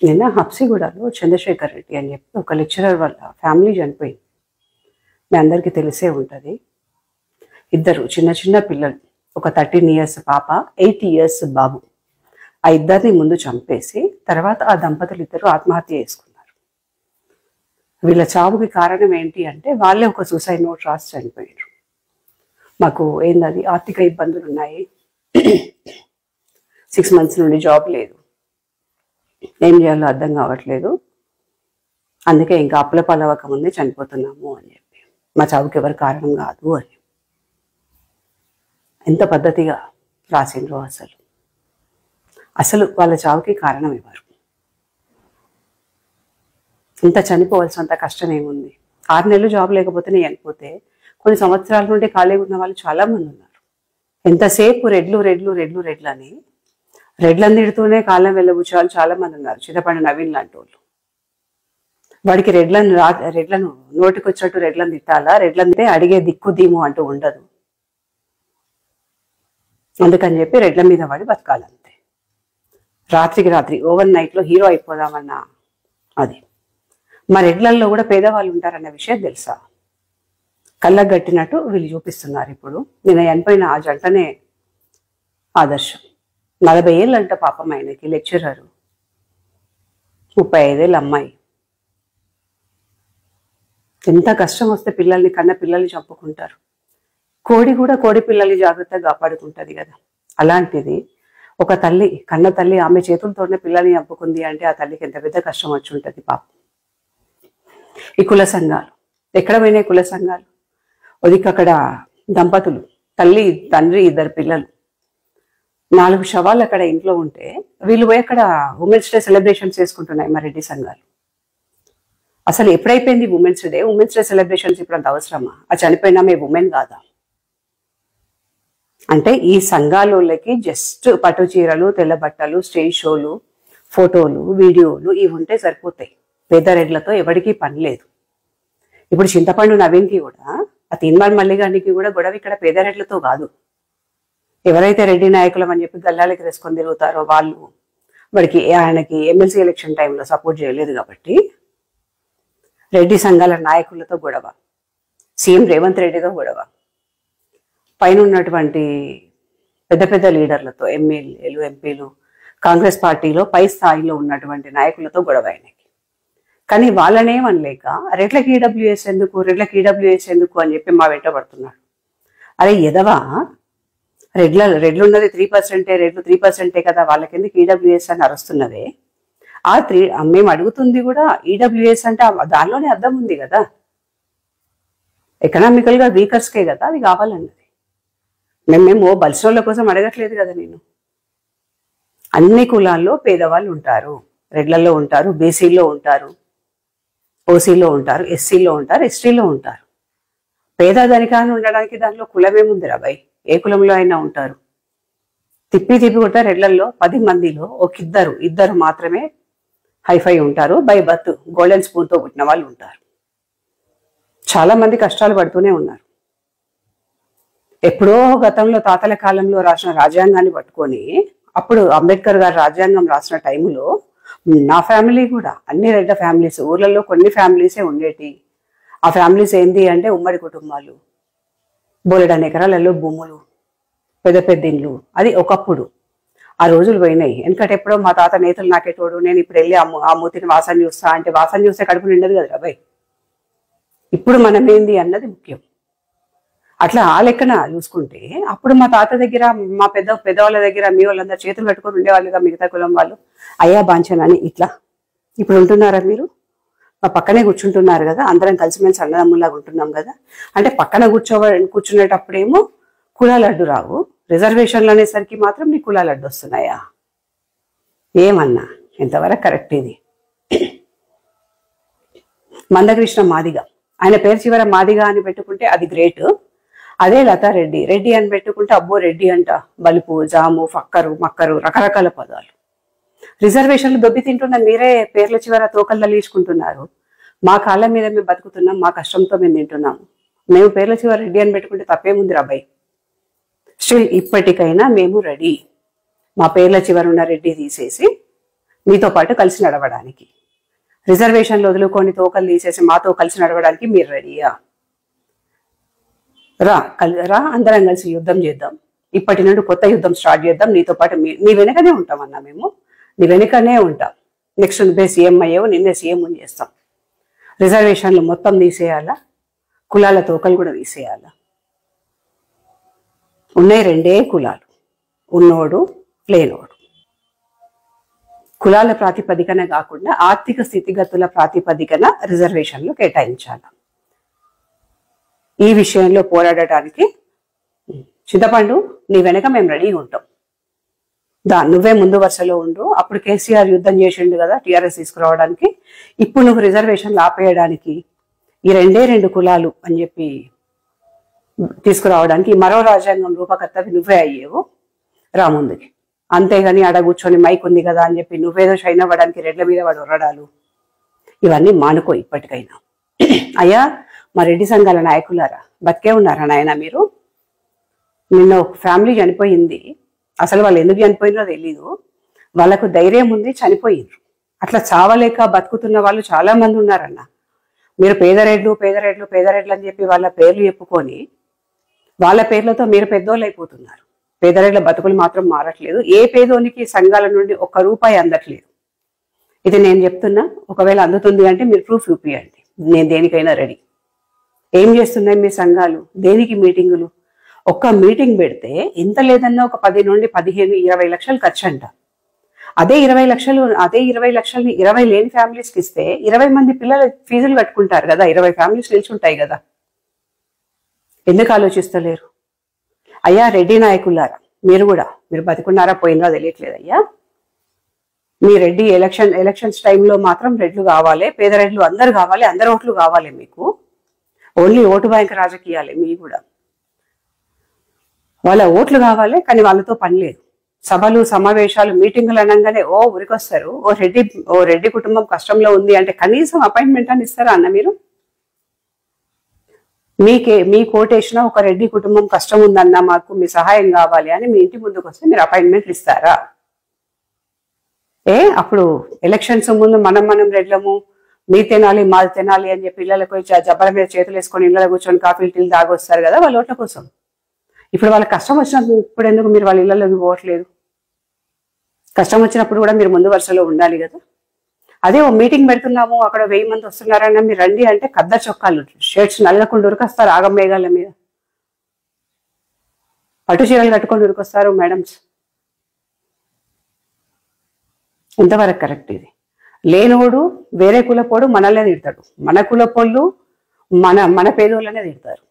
నిన్న హబ్సిగూడలో చంద్రశేఖర్ రెడ్డి అని చెప్పి ఒక లెక్చరర్ వాళ్ళ ఫ్యామిలీ చనిపోయింది. మీ అందరికీ తెలిసే ఉంటుంది. ఇద్దరు చిన్న చిన్న పిల్లలు, ఒక 13 years పాప, 8 years బాబు. ఆ ఇద్దరిని ముందు చంపేసి తర్వాత ఆ దంపతులు ఇద్దరు ఆత్మహత్య చేసుకున్నారు. వీళ్ళ చావుకి కారణం ఏంటి అంటే వాళ్ళే ఒక సూసైడ్ నోట్ రాసి చనిపోయారు. మాకు ఏందది ఆర్థిక ఇబ్బందులు ఉన్నాయి, 6 months నుండి జాబ్ లేదు, ఏం చేయాలో అర్థం కావట్లేదు, అందుకే ఇంకా అప్పుల పాలవక ముందే చనిపోతున్నాము అని చెప్పి, మా చావుకి ఎవరు కారణం కాదు అని. ఎంత పద్ధతిగా రాసిండ్రో అసలు. అసలు వాళ్ళ చావుకి కారణం ఎవరు? ఇంత చనిపోవాల్సినంత కష్టం ఏముంది? 6 నెలలు జాబ్ లేకపోతేనే చనిపోతే కొన్ని సంవత్సరాల నుండి ఖాళీగా ఉన్న వాళ్ళు చాలా మంది ఉన్నారు. ఎంతసేపు రెడ్లు రెడ్లు రెడ్లు రెడ్లు అని రెడ్లను తిడుతూనే కాలం వెళ్ళబుచ్చాలు చాలా మంది ఉన్నారు. చింతపండు నవీన్ లాంటి వాళ్ళు. వాడికి రెడ్లను నోటికి వచ్చినట్టు రెడ్లను తిట్టాలా? రెడ్లంటే అడిగే దిక్కు దీము అంటూ ఉండదు. అందుకని చెప్పి రెడ్ల మీద పడి బతకాలంతే. రాత్రికి రాత్రి ఓవర్-నైట్లో హీరో అయిపోదామన్నా అది. మా రెడ్లల్లో కూడా పేదవాళ్ళు ఉంటారన్న విషయం తెలుసా? కళ్ళకు గట్టినట్టు వీళ్ళు చూపిస్తున్నారు. ఇప్పుడు నేను చనిపోయిన ఆ జంటనే ఆదర్శం. 40 ఏళ్ళంట పాపం ఆయనకి, లెక్చరరు, 35 ఏళ్ళ అమ్మాయి. ఎంత కష్టం వస్తే పిల్లల్ని పిల్లల్ని చంపుకుంటారు. కోడి కూడా కోడి పిల్లల్ని జాగ్రత్తగా కాపాడుకుంటుంది కదా. అలాంటిది ఒక తల్లి, కన్న తల్లి, ఆమె చేతులతోనే పిల్లల్ని చంపుకుంది అంటే ఆ తల్లికి ఎంత పెద్ద కష్టం వచ్చి ఉంటుంది పాపం. ఈ కుల సంఘాలు ఎక్కడ పోయినాయి? కుల సంఘాలు అక్కడ దంపతులు, తల్లి తండ్రి, 2 పిల్లలు, 4 శవాలు అక్కడ ఇంట్లో ఉంటే వీళ్ళు పోయి అక్కడ ఉమెన్స్ డే సెలబ్రేషన్స్ చేసుకుంటున్నాయి మా రెడ్డి సంఘాలు. అసలు ఎప్పుడైపోయింది women's day? Women's day celebrations ఇప్పుడు అంత అవసరమా? ఆ చనిపోయినా మే ఉమెన్ కాదా? అంటే ఈ సంఘాలకి జస్ట్ పట్టు చీరలు, తెల్ల బట్టలు, స్టేజ్ షోలు, ఫోటోలు, వీడియోలు ఇవి ఉంటే సరిపోతాయి. పేద రెడ్లతో ఎవరికీ పని లేదు. ఇప్పుడు చింతపండు నవీన్కి కూడా, ఆ తీన్మార్ మల్లిగానికి కూడా గొడవ ఇక్కడ పేద రెడ్లతో కాదు. ఎవరైతే రెడ్డి నాయకులం అని చెప్పి గల్లాలకి తీసుకొని తిరుగుతారో వాళ్ళు, ఆయనకి ఎమ్మెల్సీ ఎలక్షన్ టైంలో సపోర్ట్ చేయలేదు కాబట్టి రెడ్డి సంఘాల నాయకులతో గొడవ, సీఎం రేవంత్ రెడ్డితో గొడవ, పైన ఉన్నటువంటి పెద్ద పెద్ద లీడర్లతో, ఎమ్మెల్యేలు, ఎంపీలు, కాంగ్రెస్ పార్టీలో పై స్థాయిలో ఉన్నటువంటి నాయకులతో గొడవ ఆయనకి. కానీ వాళ్ళనేమనలేక రెడ్లకి ఈడబ్ల్యూఎస్ ఎందుకు, రెడ్లకి ఈడబ్ల్యూఎస్ ఎందుకు అని చెప్పి మా వెంట పడుతున్నాడు. అరే ఎదవా, రెడ్లున్నది 3%, రెడ్లు 3% కదా, వాళ్ళకెందుకు ఈడబ్ల్యూఎస్ అని అరుస్తున్నదే. మేము అడుగుతుంది కూడా ఈడబ్ల్యూఎస్ అంటే దానిలోనే అర్థం ఉంది కదా, ఎకనామికల్గా వీకర్స్కే కదా అది కావాలన్నది. మేము బలిసినోళ్ళ కోసం అడగట్లేదు కదా. నేను అన్ని కులాల్లో పేదవాళ్ళు ఉంటారు, రెడ్లలో ఉంటారు, బీసీలో ఉంటారు, ఓసీలో ఉంటారు, ఎస్సీలో ఉంటారు, ఎస్టీలో ఉంటారు. పేద ధనికాన్ని ఉండడానికి దానిలో కులమేముంది రాబాయ్? ఏ కులంలో అయినా ఉంటారు. తిప్పి కూడా రెడ్లల్లో 10 మందిలో ఇద్దరు మాత్రమే హైఫై ఉంటారు. బై బర్త్ గోల్డెన్ స్పూన్తో పుట్టిన వాళ్ళు ఉంటారు. చాలా మంది కష్టాలు పడుతూనే ఉన్నారు. ఎప్పుడో గతంలో తాతల కాలంలో రాసిన రాజ్యాంగాన్ని పట్టుకొని, అప్పుడు అంబేద్కర్ గారు రాజ్యాంగం రాసిన టైంలో నా ఫ్యామిలీ కూడా, అన్ని రెడ్డ ఫ్యామిలీస్, ఊర్లలో కొన్ని ఫ్యామిలీసే ఉండేటి. ఆ ఫ్యామిలీస్ ఏంటి అంటే ఉమ్మడి కుటుంబాలు, బోలెడన్ని ఎకరాలలో భూములు, పెద్ద పెద్ద ఇండ్లు. అది ఒకప్పుడు. ఆ రోజులు పోయినాయి. ఎందుకంటే ఎప్పుడో మా తాత నేతలు నాకేటోడు, నేను ఇప్పుడు వెళ్ళి ఆ మూతిని వాసన చూస్తా అంటే వాసన చూస్తే కడుపు నిండదు కదా అబ్బాయి. ఇప్పుడు మనం ఏంది అన్నది ముఖ్యం. అట్లా ఆ లెక్కన చూసుకుంటే అప్పుడు మా తాత దగ్గర, మా పెద్దవాళ్ళ దగ్గర మీ వాళ్ళందరూ చేతులు కట్టుకొని ఉండేవాళ్ళుగా మిగతా కులం వాళ్ళు, అయ్యా బాంచనని. ఇట్లా ఇప్పుడు ఉంటున్నారా మీరు? మా పక్కనే కూర్చుంటున్నారు కదా, అందరం కలిసిమెలిసి అన్నదమ్ములాగా ఉంటున్నాం కదా. అంటే పక్కన కూర్చునేటప్పుడేమో కులాలు అడ్డు రావు, రిజర్వేషన్లు అనేసరికి మాత్రం నీ కులాలు అడ్డు వస్తున్నాయా? ఏమన్నా ఎంతవరకు కరెక్ట్ ఇది? మందకృష్ణ మాదిగ, ఆయన పేరు చివర మాదిగ అని పెట్టుకుంటే అది గ్రేట్. అదే లతారెడ్డి, రెడ్డి అని పెట్టుకుంటే అబ్బో రెడ్డి అంట, బలుపు, జాము, ఫక్కరు, మక్కరు, రకరకాల పదాలు. రిజర్వేషన్లు దొబ్బి తింటున్న మీరే పేర్ల చివర తోకల్లో లీచుకుంటున్నారు. మా కాళ్ళ మీద మేము బతుకుతున్నాం, మా కష్టంతో మేము తింటున్నాము. మేము పేర్ల చివర రెడ్డి అని పెట్టుకుంటే తప్పేముంది రాబాయ్? స్టిల్ ఇప్పటికైనా మేము రెడీ. మా పేర్ల చివర ఉన్న రెడ్డి తీసేసి మీతో పాటు కలిసి నడవడానికి. రిజర్వేషన్లు వదులుకొని తోకలు తీసేసి మాతో కలిసి నడవడానికి మీరు రెడీయా? రా అందరం కలిసి యుద్ధం చేద్దాం. ఇప్పటి నుండి కొత్త యుద్ధం స్టార్ట్ చేద్దాం. నీతో పాటు నీ వెనుకనే ఉంటామన్నా, మేము నీ వెనుకనే ఉంటాం. నెక్స్ట్ నువ్వే సీఎం అయ్యావు, నిన్నే సీఎం చేస్తాం. రిజర్వేషన్లు మొత్తం తీసేయాలా, కులాల తోకలు కూడా తీసేయాలా. ఉన్నాయి రెండే కులాలు, ఉన్నోడు లేనోడు. కులాల ప్రాతిపదికన కాకుండా ఆర్థిక స్థితిగతుల ప్రాతిపదికన రిజర్వేషన్లు కేటాయించాలి. ఈ విషయంలో పోరాడటానికి చింతపండు నీ వెనక మేము రెడీగా ఉంటాం. నువ్వే ముందు వరుసలో ఉండు. అప్పుడు కేసీఆర్ యుద్ధం చేసిండు కదా టీఆర్ఎస్ తీసుకురావడానికి. ఇప్పుడు నువ్వు రిజర్వేషన్లు ఆపేయడానికి ఈ రెండు కులాలు అని చెప్పి తీసుకురావడానికి మరో రాజ్యాంగం రూపకర్తవి నువ్వే అయ్యేవు. రా ముందుకి. అంతేగాని ఆడ కూర్చొని మైక్ ఉంది కదా అని చెప్పి నువ్వేదో షైన్ అవ్వడానికి రెడ్ల మీద వాడు ఉరడాలు ఇవన్నీ మానుకో ఇప్పటికైనా. అయ్యా మా రెడ్డి సంఘాల నాయకులారా, బతికే ఉన్నారా నాయన మీరు? నిన్న ఒక ఫ్యామిలీ చనిపోయింది. అసలు వాళ్ళు ఎందుకు చనిపోయినో తెలీదు. వాళ్ళకు ధైర్యం ఉంది, చనిపోయినరు. అట్లా చావలేక బతుకుతున్న వాళ్ళు చాలా మంది ఉన్నారన్న. మీరు పేదరెడ్లు పేదరెడ్లు పేదరెడ్లు అని చెప్పి వాళ్ళ పేర్లు చెప్పుకొని వాళ్ళ పేర్లతో మీరు పెద్దోళ్ళు అయిపోతున్నారు. పేదరెడ్ల బతుకులు మాత్రం మారట్లేదు. ఏ పేదోనికి సంఘాల నుండి ₹1 అందట్లేదు. ఇది నేను చెప్తున్నా. ఒకవేళ అందుతుంది అంటే మీరు ప్రూఫ్ చూపియండి, నేను దేనికైనా రెడీ. ఏం చేస్తున్నాయి మీ సంఘాలు? దేనికి మీటింగులు? ఒక్క మీటింగ్ పెడితే ఎంత లేదన్నా ఒక 10 నుండి 15, 20 లక్షలు ఖర్చు అంట. అదే 20 లక్షల్ని 20 లేని ఫ్యామిలీస్కి ఇస్తే 20 మంది పిల్లల ఫీజులు కట్టుకుంటారు కదా. 20 ఫ్యామిలీస్ నిల్చుంటాయి కదా. ఎందుకు ఆలోచిస్తలేరు? అయ్యా రెడ్డి నాయకులారా, మీరు బతికున్నారా పోయినరా తెలియట్లేదు అయ్యా. మీ రెడ్డి ఎలక్షన్స్ టైంలో మాత్రం రెడ్లు కావాలి, పేద రెడ్లు అందరు కావాలి, అందరు ఓట్లు కావాలి. మీకు ఓన్లీ ఓటు బ్యాంక్ రాజకీయాలే మీ కూడా. వాళ్ళ ఓట్లు కావాలి, కానీ వాళ్ళతో పని లేదు. సభలు సమావేశాలు మీటింగులు అనగానే ఉరికొస్తారు. ఓ రెడ్డి కుటుంబం కష్టంలో ఉంది అంటే కనీసం అపాయింట్మెంట్ అని ఇస్తారా అన్న మీరు? మీ కోటేసిన ఒక రెడ్డి కుటుంబం కష్టం ఉందన్న, మాకు మీ సహాయం కావాలి అని మీ ఇంటి ముందుకు వస్తే మీరు అపాయింట్మెంట్లు ఇస్తారా? అప్పుడు ఎలక్షన్స్ ముందు మనం రెడ్లము, మీ తినాలి మాది తినాలి అని చెప్పి పిల్లలకు జబ్బల మీద చేతులు వేసుకొని ఇళ్ళలో కూర్చొని కాఫీలు టీలు తాగొస్తారు కదా వాళ్ళ ఓట్ల కోసం. ఇప్పుడు వాళ్ళకి కష్టం వచ్చినప్పుడు ఇప్పుడు ఎందుకు మీరు వాళ్ళ ఇళ్లలోకి పోవట్లేదు? కష్టం వచ్చినప్పుడు కూడా మీరు ముందు వరుసలో ఉండాలి కదా. అదే ఓ మీటింగ్ పెడుతున్నాము, అక్కడ 1000 మంది వస్తున్నారన్న మీరు రండి అంటే కద్ద చొక్కాలు షర్ట్స్ నల్లకుండా ఉరికొస్తారు ఆగం మేఘాల మీద. పట్టు చీరలు కట్టుకొని ఉరికొస్తారు మేడమ్స్. ఎంతవరకు కరెక్ట్ ఇది? లేనోడు వేరే కులపోడు మనల్నే తిడతాడు, మన కులపోళ్ళు మన పేదోళ్ళనే తిడతారు.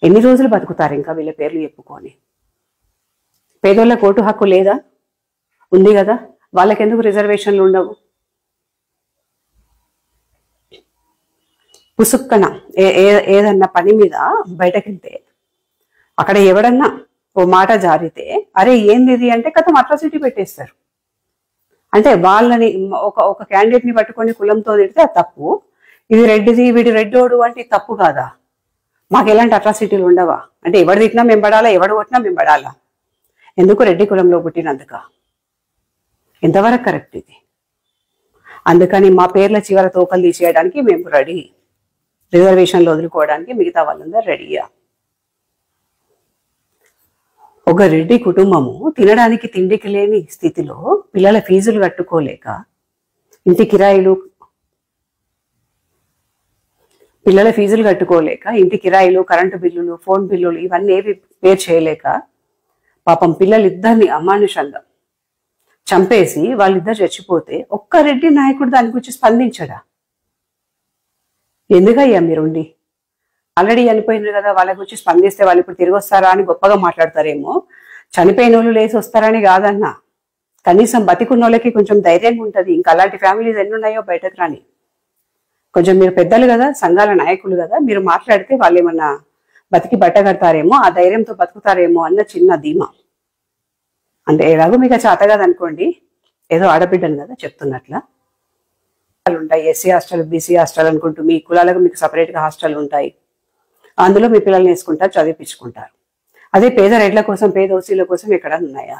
ఎన్ని రోజులు బతుకుతారు ఇంకా వీళ్ళ పేర్లు చెప్పుకొని? పేదోళ్ళ ఓటు హక్కు లేదా? ఉంది కదా. వాళ్ళకెందుకు రిజర్వేషన్లు ఉండవు? పుసుక్కన ఏదన్నా పని మీద బయటకెళ్తే అక్కడ ఎవడన్నా ఓ మాట జారితే అరే ఏంది ఇది అంటే కథ అట్రాసిటీ పెట్టేస్తారు. అంటే వాళ్ళని ఒక క్యాండిడేట్ ని పట్టుకొని కులంతో తిడితే అది తప్పు. ఇది రెడ్డిది వీడి రెడ్డోడు అంటే తప్పు కాదా? మాకు ఎలాంటి అట్రాసిటీలు ఉండవా? అంటే ఎవడు తిట్టినా మేము పడాలా, ఎవడు కొట్టినా మేము పడాలా? ఎందుకు? రెడ్డి కులంలో పుట్టినందుక. ఎంతవరకు కరెక్ట్ ఇది? అందుకని మా పేర్ల చివర తోకలు తీసేయడానికి మేము రెడీ. రిజర్వేషన్లు వదులుకోవడానికి మిగతా వాళ్ళందరూ రెడీయా? ఒక రెడ్డి కుటుంబము తినడానికి తిండికి లేని స్థితిలో పిల్లల ఫీజులు కట్టుకోలేక, ఇంటి కిరాయిలు ఇంటి కిరాయిలు, కరెంటు బిల్లులు, ఫోన్ బిల్లులు ఇవన్నీ ఏవి పే చేయలేక పాపం పిల్లలిద్దరిని అమానుషంగా చంపేసి వాళ్ళిద్దరు చచ్చిపోతే ఒక్క రెడ్డి నాయకుడు దాని గురించి స్పందించడా? ఎందుకయ్యా మీరుండి? ఆల్రెడీ చనిపోయినారు కదా, వాళ్ళ గురించి స్పందిస్తే వాళ్ళు ఇప్పుడు తిరిగి వస్తారా అని గొప్పగా మాట్లాడతారేమో. చనిపోయిన వాళ్ళు లేచి వస్తారని కాదన్నా, కనీసం బతికున్న వాళ్ళకి కొంచెం ధైర్యంగా ఉంటుంది. ఇంకా అలాంటి ఫ్యామిలీస్ ఎన్ని ఉన్నాయో బయటకు రాని. కొంచెం మీరు పెద్దలు కదా, సంఘాల నాయకులు కదా, మీరు మాట్లాడితే వాళ్ళు ఏమన్నా బతికి బట్ట కడతారేమో, ఆ ధైర్యంతో బతుకుతారేమో అన్న చిన్న ధీమా. అంటే ఎలాగో మీకు చేత కదా అనుకోండి, ఏదో ఆడబిడ్డను కదా చెప్తున్నట్లా. ఉంటాయి ఎస్సీ హాస్టల్, బీసీ హాస్టల్ అనుకుంటూ మీ కులాలకు మీకు సపరేట్గా హాస్టల్ ఉంటాయి. అందులో మీ పిల్లల్ని వేసుకుంటారు, చదివించుకుంటారు. అదే పేద రెడ్ల కోసం, పేద ఓసీల కోసం ఎక్కడ ఉన్నాయా?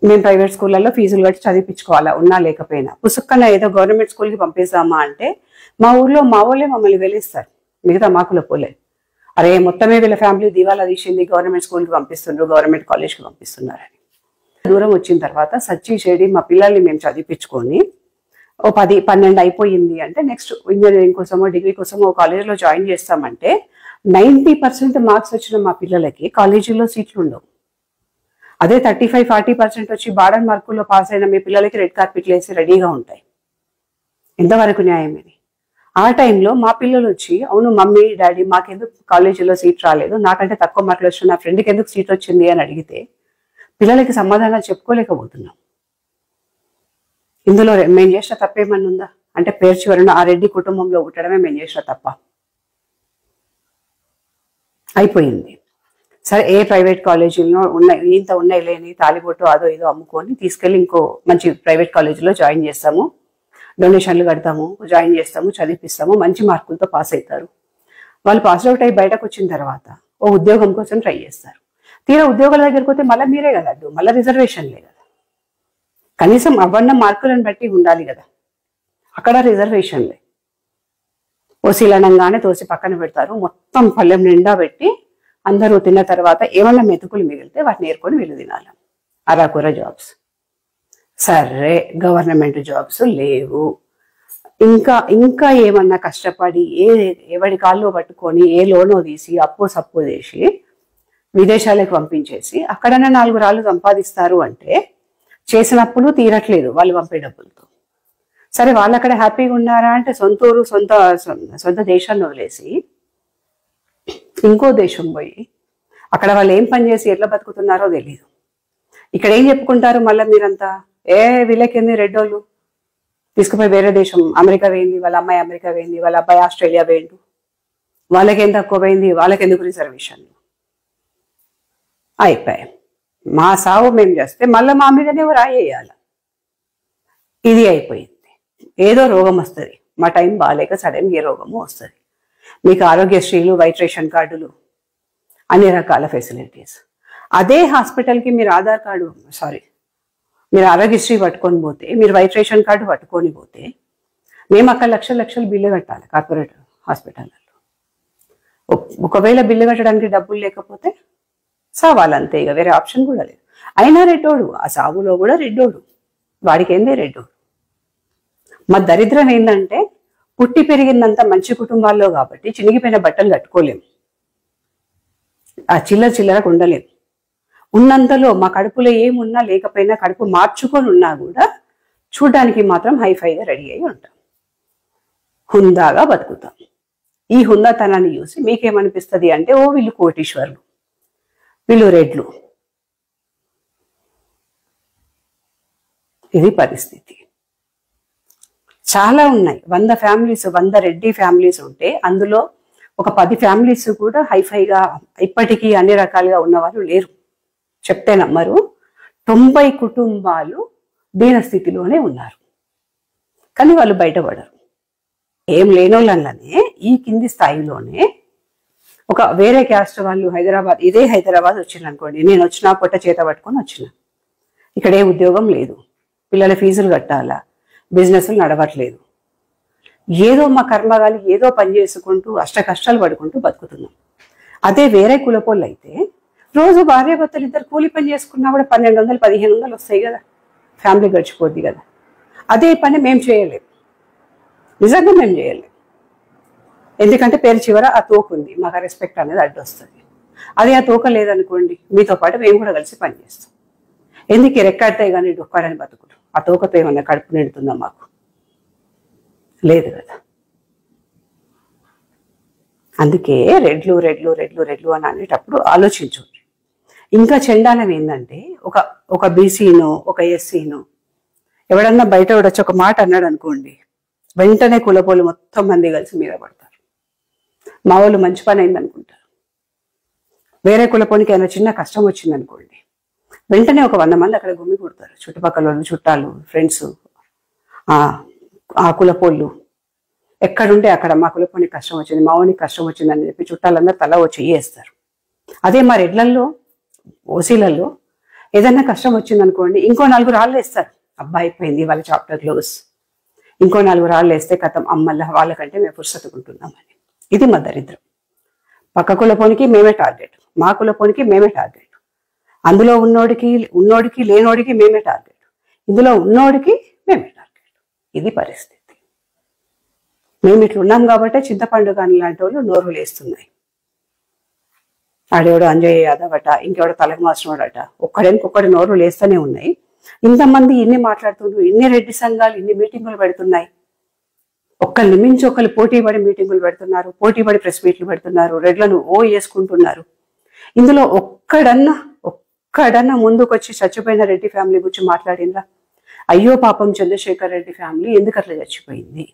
మేము ప్రైవేట్ స్కూళ్ళల్లో ఫీజులు కట్టి చదివించుకోవాలా, ఉన్నా లేకపోయినా. పుసుక్కన ఏదో గవర్నమెంట్ స్కూల్కి పంపిస్తామా అంటే మా ఊర్లో మా వాళ్ళే మమ్మల్ని వెలిస్తారు, మిగతా మాకుల పోలే. అరే మొత్తమే వీళ్ళ ఫ్యామిలీ దివాలా తీసింది, గవర్నమెంట్ స్కూల్కి పంపిస్తున్నారు, గవర్నమెంట్ కాలేజ్కి పంపిస్తున్నారని. దూరం వచ్చిన తర్వాత సచ్చి చెడి మా పిల్లల్ని మేము చదివించుకొని ఓ 10-12 అయిపోయింది అంటే నెక్స్ట్ ఇంజనీరింగ్ కోసమో డిగ్రీ కోసమో కాలేజీలో జాయిన్ చేస్తామంటే 90% మార్క్స్ వచ్చిన మా పిల్లలకి కాలేజీలో సీట్లు ఉండవు. అదే 35-40% వచ్చి బార్డర్ మార్కుల్లో పాస్ అయిన మీ పిల్లలకి రెడ్ కార్పెట్లు వేసి రెడీగా ఉంటాయి. ఎంతవరకు న్యాయం ఇది? ఆ టైంలో మా పిల్లలు వచ్చి అవును మమ్మీ డాడీ మాకెందుకు కాలేజీలో సీట్ రాలేదు, నాకంటే తక్కువ మార్కులు వచ్చిన నా ఫ్రెండ్కి ఎందుకు సీట్ వచ్చింది అని అడిగితే పిల్లలకి సమాధానాలు చెప్పుకోలేకపోతున్నాం. ఇందులో మేము చేసిన తప్పేమన్నా ఉందా అంటే పేరు చివరన ఆ రెడ్డి కుటుంబంలో పుట్టడమే మేము చేసిన తప్ప. అయిపోయింది. సరే ఏ ప్రైవేట్ కాలేజీలో ఉన్నాయి లేని తాలిబొట్టు అదో ఏదో అమ్ముకొని తీసుకెళ్ళి ఇంకో మంచి ప్రైవేట్ కాలేజీలో జాయిన్ చేస్తాము, డొనేషన్లు కడతాము, జాయిన్ చేస్తాము, చదివిపిస్తాము, మంచి మార్కులతో పాస్ అవుతారు. వాళ్ళు పాస్ అవుట్ అయ్యి బయటకు వచ్చిన తర్వాత ఓ ఉద్యోగం కోసం ట్రై చేస్తారు. తీరా ఉద్యోగాల దగ్గరికి పోతే మళ్ళీ మీరే కదా అడ్డు, మళ్ళీ రిజర్వేషన్లే కదా. కనీసం అవన్న మార్కులను బట్టి ఉండాలి కదా, అక్కడ రిజర్వేషన్లే. ఓసీలనంగానే తోసి పక్కన పెడతారు, మొత్తం పళ్ళెం నిండా పెట్టి అందరూ తిన్న తర్వాత ఏమన్నా మెతుకులు మిగిలితే వాటిని ఏరుకొని వీళ్ళు తినాలి. అరాకుర జాబ్స్. సరే గవర్నమెంట్ జాబ్స్ లేవు, ఇంకా ఏమన్నా కష్టపడి ఎవడి కాల్లో పట్టుకొని ఏ లోనో తీసి అప్పో సప్పో చేసి విదేశాలకు పంపించేసి అక్కడన్నా 4 రాళ్ళు సంపాదిస్తారు అంటే చేసిన అప్పులు తీరట్లేదు వాళ్ళు పంపే డబ్బులతో. సరే వాళ్ళు అక్కడ హ్యాపీగా ఉన్నారా అంటే సొంత ఊరు సొంత దేశాన్ని వదిలేసి ఇంకో దేశం పోయి అక్కడ వాళ్ళు ఏం పని చేసి ఎట్లా బతుకుతున్నారో తెలియదు. ఇక్కడ ఏం చెప్పుకుంటారు మళ్ళీ మీరంతా, వీళ్ళకేంది రెడ్డోళ్ళు తీసుకుపోయి వేరే దేశం అమెరికా వేయింది, వాళ్ళ అమ్మాయి అమెరికా వేయింది, వాళ్ళ అబ్బాయి ఆస్ట్రేలియా వేయండు, వాళ్ళకేం తక్కువ పోయింది, వాళ్ళకెందుకు రిజర్వేషన్లు. అయిపోయాయి. మా సావు మేము చేస్తే మళ్ళీ మా మీదనే రాయేయాలి. ఇది అయిపోయింది. ఏదో రోగం వస్తుంది, మా టైం బాగాలేక సడన్ ఏ రోగము వస్తుంది. మీకు ఆరోగ్యశ్రీలు, వైట్ రేషన్ కార్డులు, అన్ని రకాల ఫెసిలిటీస్. అదే హాస్పిటల్కి మీరు మీరు ఆరోగ్యశ్రీ పట్టుకొని పోతే, మీరు వైట్ రేషన్ కార్డు పట్టుకొని పోతే మేము అక్కడ లక్షలు బిల్లు కట్టాలి కార్పొరేట్ హాస్పిటల్లో. ఒకవేళ బిల్లు కట్టడానికి డబ్బులు లేకపోతే సావాలంతే, ఇక వేరే ఆప్షన్ కూడా లేదు. అయినా రెడ్డోడు, ఆ సావులో కూడా రెడ్డోడు, వాడికి ఏందే రెడ్డోడు. మా దరిద్రం ఏంటంటే పుట్టి పెరిగిందంతా మంచి కుటుంబాల్లో కాబట్టి చినిగిపోయిన బట్టలు కట్టుకోలేము, ఆ చిల్లరకు ఉండలేము. ఉన్నంతలో మా కడుపులో ఏమున్నా లేకపోయినా కడుపు మార్చుకొని ఉన్నా కూడా చూడడానికి మాత్రం హైఫైగా రెడీ అయి ఉంటాం, హుందాగా బతుకుతాం. ఈ హుందాతనాన్ని చూసి మీకేమనిపిస్తుంది అంటే ఓ వీళ్ళు కోటీశ్వర్లు, వీళ్ళు రెడ్లు. ఇది పరిస్థితి. చాలా ఉన్నాయి. 100 ఫ్యామిలీస్, 100 రెడ్డి ఫ్యామిలీస్ ఉంటే అందులో ఒక 10 ఫ్యామిలీస్ కూడా హైఫైగా ఇప్పటికీ అన్ని రకాలుగా ఉన్నవాళ్ళు లేరు. చెప్తే నమ్మరు. 90 కుటుంబాలు దీన స్థితిలోనే ఉన్నారు, కానీ వాళ్ళు బయటపడరు. ఏం లేనోళ్ళనే ఈ కింది స్థాయిలోనే ఒక వేరే క్యాస్ట్ వాళ్ళు ఇదే హైదరాబాద్ వచ్చిందనుకోండి, నేను వచ్చినా పొట్ట చేత పట్టుకొని వచ్చిన, ఇక్కడ ఏ ఉద్యోగం లేదు, పిల్లల ఫీజులు కట్టాలా, బిజినెస్లు నడవట్లేదు, ఏదో మా కర్మగాలి ఏదో పని చేసుకుంటూ అష్ట కష్టాలు పడుకుంటూ బతుకుతున్నాం. అదే వేరే కులపోళ్ళు అయితే రోజు భార్యాభర్తలు ఇద్దరు కూలి పని చేసుకున్నా కూడా 1200-1500 వస్తాయి కదా, ఫ్యామిలీ గడిచిపోద్ది కదా. అదే పని మేము చేయలేము, నిజంగా మేము చేయలేము. ఎందుకంటే పేరు చివర ఆ తోక ఉంది, మాకు రెస్పెక్ట్ అనేది అడ్డు వస్తుంది. అదే ఆ తోక లేదనుకోండి, మీతో పాటు మేము కూడా కలిసి పనిచేస్తాం. ఎందుకు రెక్కాడితే కానీ డొక్కాడని బతుకుడు, ఆ తోకతో ఏమన్నా కడుపు నిండుతుందా? మాకు లేదు కదా. అందుకే రెడ్లు అని అనేటప్పుడు ఆలోచించండి. ఇంకా చెండాలం ఏంటంటే ఒక బీసీనో ఒక ఎస్సీనో ఎవడన్నా బయట వచ్చి ఒక మాట అన్నాడు అనుకోండి, వెంటనే కులపోలు మొత్తం మంది కలిసి మీద పడతారు. మా వాళ్ళు మంచి పని అయింది అనుకుంటారు. వేరే కులపోనికి ఏమైనా చిన్న కష్టం వచ్చింది అనుకోండి, వెంటనే ఒక 100 మంది అక్కడ గుమ్మి కొడతారు. చుట్టుపక్కల వాళ్ళు, చుట్టాలు, ఫ్రెండ్స్, ఆ కులపోళ్ళు ఎక్కడుంటే అక్కడ మా కులపోనికి కష్టం వచ్చింది, మా ఊనికి కష్టం వచ్చింది అని చెప్పి చుట్టాలందరూ తల వచ్చి వేస్తారు. అదే మా రెడ్లల్లో, ఓసీలలో ఏదైనా కష్టం వచ్చింది అనుకోండి, ఇంకో 4 రాళ్ళు వేస్తారు. అబ్బాయి అయిపోయింది వాళ్ళ చాప్టర్ క్లోజ్. ఇంకో 4 రాళ్ళు వేస్తే కథం, అమ్మల్లా వాళ్ళకంటే మేము పురుషతుకుంటున్నామని. ఇది మా దరిద్రం. పక్క కులపోనికి మేమే టార్గెట్, మా కులపోనికి మేమే టార్గెట్, అందులో ఉన్నోడికి లేనోడికి మేమే టార్గెట్, ఇందులో ఉన్నోడికి మేమే టార్గెట్. ఇది పరిస్థితి. మేము ఇట్లా ఉన్నాం కాబట్టి చింతపండు కాని లాంటి వాళ్ళు నోరు లేస్తున్నాయి. ఆడేవాడు అంజయ్ యాదవ్ అట, ఇంకెవడో తలకు మాసినవాడట, ఒక్కడి నోరు లేస్తూనే ఉన్నాయి. ఇంతమంది ఇన్ని మాట్లాడుతున్నారు, ఇన్ని రెడ్డి సంఘాలు ఇన్ని మీటింగులు పెడుతున్నాయి. ఒకళ్ళని మించి ఒకళ్ళు పోటీపడి మీటింగులు పెడుతున్నారు, పోటీపడి ప్రెస్ మీట్లు పెడుతున్నారు, రెడ్లను చేసుకుంటున్నారు. ఇందులో ఒక్కడన్నా ముందుకొచ్చి చచ్చిపోయిన రెడ్డి ఫ్యామిలీ గురించి మాట్లాడిందా? అయ్యో పాపం చంద్రశేఖర్ రెడ్డి ఫ్యామిలీ ఎందుకు అట్లా చచ్చిపోయింది.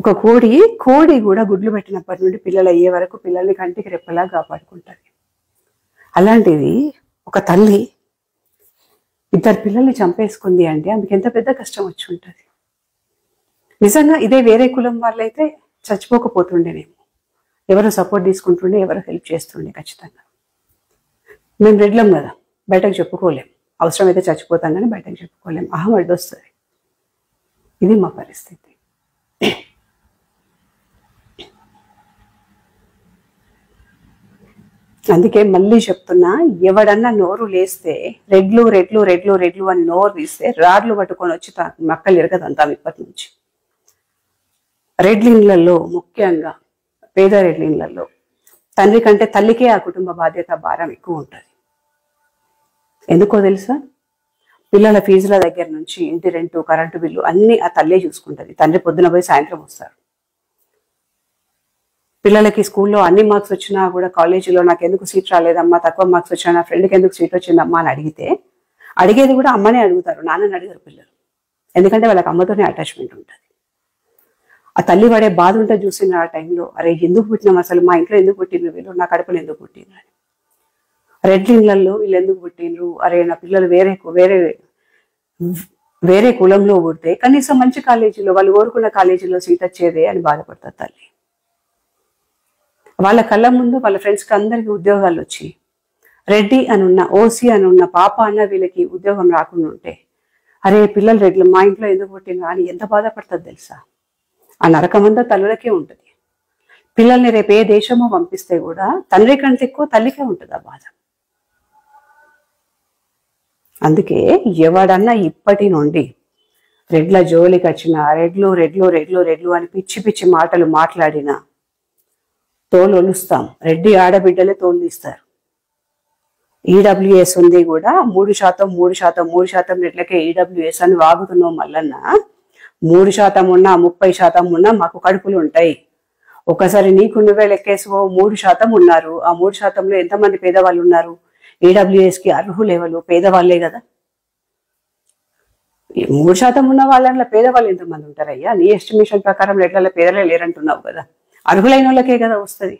ఒక కోడి కూడా గుడ్లు పెట్టినప్పటి నుండి పిల్లలు అయ్యే వరకు పిల్లల్ని కంటికి రెప్పలా కాపాడుకుంటుంది. అలాంటిది ఒక తల్లి 2 పిల్లల్ని చంపేసుకుంది అంటే అందుకు ఎంత పెద్ద కష్టం వచ్చి ఉంటుంది. నిజంగా ఇదే వేరే కులం వాళ్ళైతే చచ్చిపోకపోతుండేనేమో, ఎవరు సపోర్ట్ తీసుకుంటుండే, ఎవరు హెల్ప్ చేస్తుండే. ఖచ్చితంగా మేము రెడ్లం కదా, బయటకు చెప్పుకోలేం. అవసరమైతే చచ్చిపోతాం కానీ బయటకు చెప్పుకోలేం, అహం అడ్డొస్తుంది. ఇది మా పరిస్థితి. అందుకే మళ్ళీ చెప్తున్నా, ఎవడన్నా నోరు లేస్తే రెడ్లు రెడ్లు రెడ్లు రెడ్లు అని నోరు తీస్తే రాడ్లు పట్టుకొని వచ్చి మక్కలు ఎరగదంతాం ఇప్పటి నుంచి. రెడ్లిన్లలో, ముఖ్యంగా పేద రెడ్లిన్లలో తండ్రి కంటే తల్లికే ఆ కుటుంబ బాధ్యత భారం ఎక్కువ ఉంటుంది. ఎందుకో తెలుసా? పిల్లల ఫీజుల దగ్గర నుంచి ఇంటి రెంటు, కరెంటు బిల్లు అన్ని ఆ తల్లే చూసుకుంటుంది. తండ్రి పొద్దున పోయి సాయంత్రం వస్తారు. పిల్లలకి స్కూల్లో అన్ని మార్క్స్ వచ్చినా కూడా కాలేజీలో నాకు ఎందుకు సీట్ రాలేదమ్మా, తక్కువ మార్క్స్ వచ్చినా నా ఫ్రెండ్కి ఎందుకు సీట్ వచ్చిందమ్మా అని అడిగేది కూడా అమ్మనే అడుగుతారు, నాన్నని అడిగారు పిల్లలు. ఎందుకంటే వాళ్ళకి అమ్మతోనే అటాచ్మెంట్ ఉంటుంది. ఆ తల్లి పడే బాధ ఉంటే చూసిన ఆ టైంలో, అరే ఎందుకు పుట్టినాం అసలు, మా ఇంట్లో ఎందుకు పుట్టినరు వీళ్ళు, నా కడుపులో ఎందుకు పుట్టినరు అని. రెడ్ ఇళ్లలో వీళ్ళు ఎందుకు పుట్టినరు, అరే నా పిల్లలు వేరే కులంలో పుడితే కనీసం మంచి కాలేజీలో వాళ్ళు కోరుకున్న కాలేజీలో సీట్ వచ్చేదే అని బాధపడతారు తల్లి. వాళ్ళ కళ్ళ ముందు వాళ్ళ ఫ్రెండ్స్కి అందరికీ ఉద్యోగాలు వచ్చి రెడ్డి అనున్న, ఓసీ అనున్న, పాప అన్న వీళ్ళకి ఉద్యోగం రాకుండా ఉంటే, అరే పిల్లలు రెడ్లు మా ఇంట్లో ఎందుకు పుట్టినా అని ఎంత బాధపడుతుంది తెలుసా? ఆ నరకమంతా తల్లులకే ఉంటుంది. పిల్లల్ని రేపు ఏ దేశమో పంపిస్తే కూడా తండ్రి కంటే ఎక్కువ తల్లికే ఉంటుంది ఆ బాధ. అందుకే ఎవడన్నా ఇప్పటి నుండి రెడ్ల జోలికి వచ్చిన, రెడ్లు రెడ్లు రెడ్లు రెడ్లు అని పిచ్చి పిచ్చి మాటలు మాట్లాడినా తోలు ఒలుస్తాం. రెడ్డి ఆడబిడ్డలే తోలు తీస్తారు. ఈడబ్ల్యూఎస్ ఉంది కూడా 3% రెడ్లకే ఈడబ్ల్యూఎస్ అని వాగుతున్నాం మల్లన్న. 3% ఉన్నా 30% ఉన్నా మాకు కడుపులు ఉంటాయి. ఒకసారి నీకు నువ్వే లెక్కేసుకో, 3% ఉన్నారు. ఆ 3%లో ఎంతమంది పేదవాళ్ళు ఉన్నారు? ఈడబ్ల్యూఎస్కి అర్హులెవరు? పేదవాళ్లే కదా. 3% ఉన్న వాళ్ళ పేదవాళ్ళు ఎంతమంది ఉంటారయ్యా? నీ ఎస్టిమేషన్ ప్రకారం రెడ్ల పేదలే లేరంటున్నావు కదా. అర్హులైన వాళ్ళకే కదా వస్తుంది.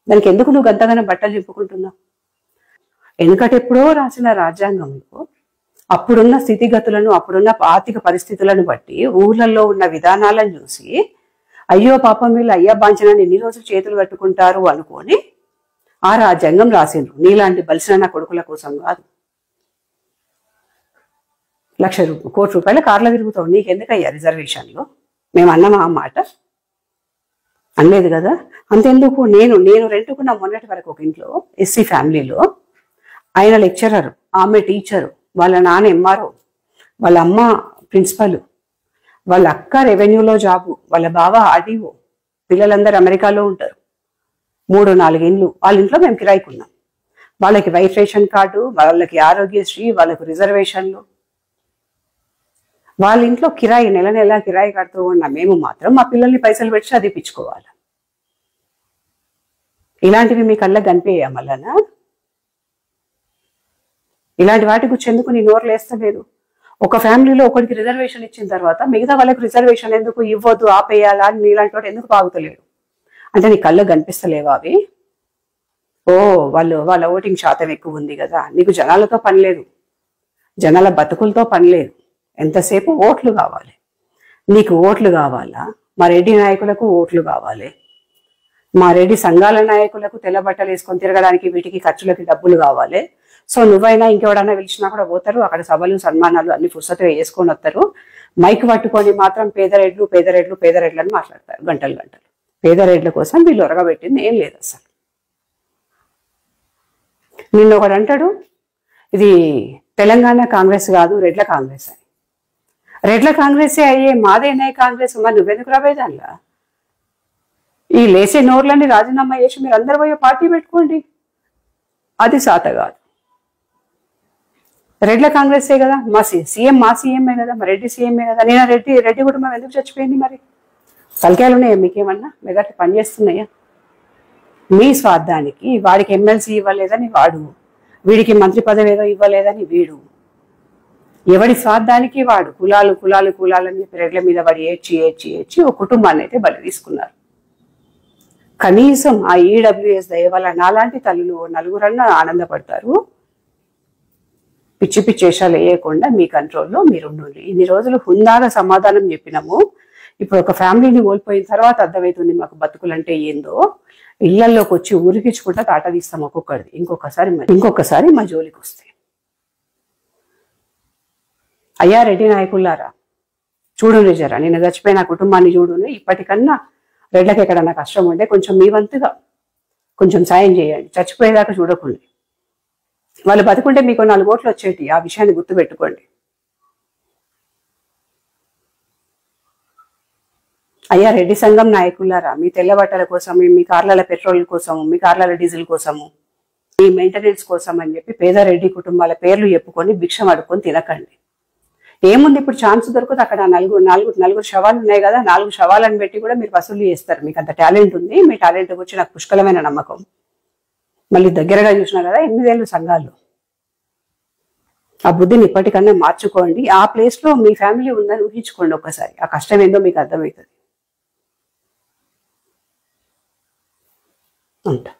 దానికి ఎందుకు నువ్వు గంతగానే బట్టలు చెప్పుకుంటున్నావు? వెనుకటెప్పుడో రాసిన రాజ్యాంగంలో అప్పుడున్న స్థితిగతులను, అప్పుడున్న ఆర్థిక పరిస్థితులను బట్టి ఊర్లలో ఉన్న విధానాలను చూసి అయ్యో పాపం వీళ్ళు అయ్యా బాంచనని ఎన్ని రోజులు చేతులు కట్టుకుంటారు అనుకొని ఆ రాజ్యాంగం రాసిండ్రు. నీలాంటి బలిసిన నా కొడుకుల కోసం కాదు. 1,00,000 రూపాయల కార్లో తిరుగుతావు, నీకెందుకయ్యా రిజర్వేషన్లు? మేము అన్నామా ఆ మాట? అనలేదు కదా. అంతెందుకు, నేను రెంటుకున్న మొన్నటి వరకు ఒక ఇంట్లో ఎస్సీ ఫ్యామిలీలో ఆయన లెక్చరర్, ఆమె టీచరు, వాళ్ళ నాన్న ఎంఆర్ఓ, వాళ్ళ అమ్మ ప్రిన్సిపల్, వాళ్ళ అక్క రెవెన్యూలో జాబు, వాళ్ళ బావ ఆర్డీఓ, పిల్లలందరూ అమెరికాలో ఉంటారు. 3-4 ఇండ్లు వాళ్ళ ఇంట్లో మేము కిరాయికున్నాం. వాళ్ళకి వైట్ రేషన్ కార్డు, వాళ్ళకి ఆరోగ్యశ్రీ, వాళ్ళకు రిజర్వేషన్లు. వాళ్ళ ఇంట్లో కిరాయి నెల నెల కిరాయి కడుతూ ఉన్న మేము మాత్రం మా పిల్లల్ని పైసలు పెట్టి చదివించుకోవాలి. ఇలాంటివి మీ కళ్ళకి కనిపించా మళ్ళనా? ఇలాంటి వాటి గురించి ఎందుకు నీ నోరు లేస్తలేదు? ఒక ఫ్యామిలీలో ఒకరికి రిజర్వేషన్ ఇచ్చిన తర్వాత మిగతా వాళ్ళకి రిజర్వేషన్ ఎందుకు ఇవ్వద్దు, ఆపేయాలా అని నీలాంటి వాడు ఎందుకు బాగుతలేడు? అంటే నీ కళ్ళకు కనిపిస్తలేవా అవి? వాళ్ళ ఓటింగ్ శాతం ఎక్కువ ఉంది కదా, నీకు జనాలతో పని లేదు, జనాల బతుకులతో పని లేదు. ఎంతసేపు ఓట్లు కావాలి. నీకు ఓట్లు కావాలా? మా రెడ్డి నాయకులకు ఓట్లు కావాలి. మా రెడ్డి సంఘాల నాయకులకు తెల్ల బట్టలు వేసుకొని తిరగడానికి వీటికి ఖర్చులకి డబ్బులు కావాలి. సో నువ్వైనా ఇంకెవడైనా పిలిచినా కూడా పోతారు, అక్కడ సభలు సన్మానాలు అన్ని ఫుర్సతో వేసుకొని వస్తారు. మైక్ పట్టుకొని మాత్రం పేదరెడ్లు పేదరెడ్లు పేదరెడ్లు అని మాట్లాడతారు గంటలు గంటలు. పేదరెడ్ల కోసం వీళ్ళు ఒరగబెట్టింది ఏం లేదు అసలు. నిన్న ఒకడు అంటాడు ఇది తెలంగాణ కాంగ్రెస్ కాదు రెడ్ల కాంగ్రెస్ అని. రెడ్ల కాంగ్రెసే అయ్యే మాదేనే కాంగ్రెస్, మరి నువ్వెందుకు రాబోయే దానిలా? ఈ లేసే నోర్లని రాజీనామా చేసి మీరు అందరు పోయే పార్టీ పెట్టుకోండి, అది సాత కాదు. రెడ్ల కాంగ్రెసే కదా, మా సీఎంఏ కదా, మరి రెడ్డి సీఎంఏ కదా. నేను రెడ్డి కుటుంబం ఎందుకు చచ్చిపోయింది? మరి తలకాయలు ఉన్నాయా మీకేమన్నా? మెదటి పని చేస్తున్నాయా? మీ స్వార్థానికి వాడికి ఎమ్మెల్సీ ఇవ్వలేదని వాడు, వీడికి మంత్రి పదవి ఏదో ఇవ్వలేదని వీడు, ఎవడి స్వార్థానికి వాడు కులాలు కులాలు కులాలని చెప్పి రెడ్ల మీద వాడు ఏడ్చి ఏడ్చి ఏడ్చి ఒక కుటుంబాన్ని అయితే బలి తీసుకున్నారు. కనీసం ఆ ఈడబ్ల్యూఎస్ దయ వల్ల నాలాంటి తల్లులు నలుగురన్నా ఆనందపడతారు. పిచ్చి పిచ్చి వేషాలు వేయకుండా మీ కంట్రోల్లో మీరు ఉండండి. ఇన్ని రోజులు హుందాగా సమాధానం చెప్పినాము, ఇప్పుడు ఒక ఫ్యామిలీని కోల్పోయిన తర్వాత అర్థమవుతుంది మాకు బతుకులంటే ఏందో. ఇళ్లలోకి వచ్చి ఊరికించుకుంటా తాట తీస్తాం ఒక్కొక్కడిది. ఇంకొకసారి మా జోలికి వస్తే అయ్యా రెడ్డి నాయకులారా చూడు జరా, నేను చచ్చిపోయిన కుటుంబాన్ని చూడును. ఇప్పటికన్నా రెడ్లకి ఎక్కడన్నా కష్టం ఉంటే కొంచెం మీ వంతుగా కొంచెం సాయం చేయండి, చచ్చిపోయేదాకా చూడకండి. వాళ్ళు బతుకుంటే మీకు 4 ఓట్లు వచ్చేటి, ఆ విషయాన్ని గుర్తుపెట్టుకోండి. అయ్యా రెడ్డి సంఘం నాయకులారా, మీ తెల్ల బట్టల కోసం, మీ కార్ల పెట్రోల్ కోసము, మీ కార్ల డీజిల్ కోసము, మీ మెయింటెనెన్స్ కోసం అని చెప్పి పేద రెడ్డి కుటుంబాల పేర్లు చెప్పుకొని భిక్షం అడుక్కొని తినకండి. ఏముంది, ఇప్పుడు ఛాన్స్ దొరుకుతుంది. అక్కడ నలుగురు శవాలు ఉన్నాయి కదా, 4 శవాలను పెట్టి కూడా మీరు వసూలు చేస్తారు. మీకు అంత టాలెంట్ ఉంది. మీ టాలెంట్ గురించి నాకు పుష్కలమైన నమ్మకం. మళ్ళీ దగ్గరగా చూసినా కదా 8 ఏళ్ళు సంఘాలు. ఆ బుద్ధిని ఇప్పటికన్నా మార్చుకోండి. ఆ ప్లేస్ లో మీ ఫ్యామిలీ ఉందని ఊహించుకోండి ఒక్కసారి. ఆ కష్టం ఏందో మీకు అర్థమవుతుంది. ఉంటా.